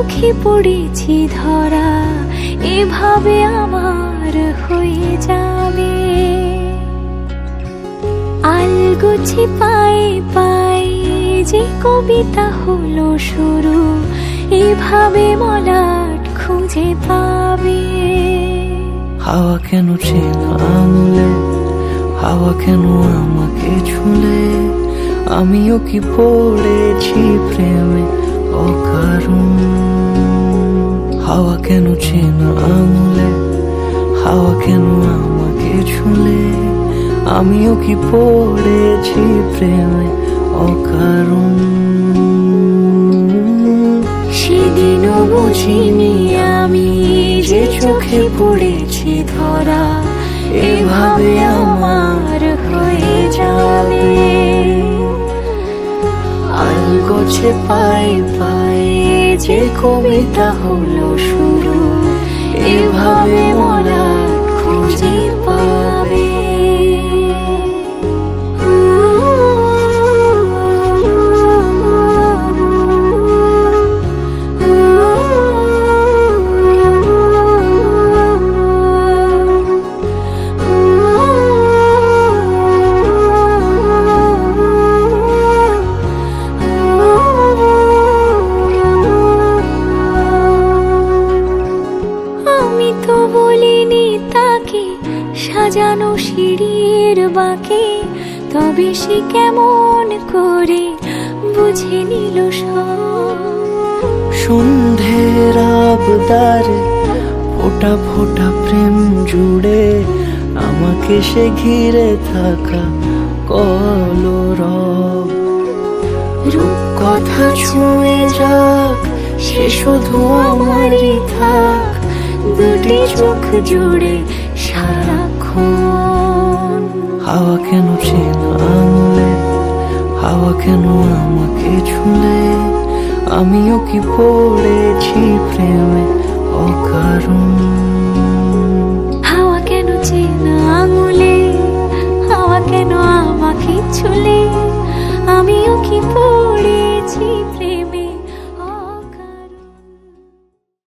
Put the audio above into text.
চোখে পড়েছি ধরা, এভাবে আমার হয়ে যাবে। আলগোছে পায়ে পায়ে যে কবিতা হলো শুরু, এভাবে মলাট খুঁজে পাবে। হাওয়া কেন চেনা আঙুলে, হাওয়া কেন আমাকে ছুলে, আমিও কি পড়েছি প্রেমে অকারণ। হাওয়া কেন চেনা আঙুলে, হাওয়া কেন আমাকে ছুলে, আমিও কি পড়েছি প্রেমে অকারণ। সেদিনও বুঝিনি আমি যে চোখে পড়েছি ধরা, এভাবে আমার হয়ে যাবে। আলগোছে পায়ে পায়ে যে কবিতা হলো শুরু, এভাবে মলাট খুঁজে পাবে। আমি তো বলিনি তাকে সাজানো সিঁড়ির বাঁকে, তবে সে কেমন করে বুঝে নিল সব। সন্ধ্যের আবদারে ফোটা ফোটা প্রেম জুড়ে, আমাকে সে ঘিরে থাকা কলরব। রূপকথা ছুঁয়ে যাক, সে শুধু আমারই থাক, দুটি চোখ জুড়ে সারাক্ষণ। হাওয়া কেন চেনা আঙুলে, হাওয়া কেন আমাকে ছুলে, আমিও কি পড়েছি প্রেমে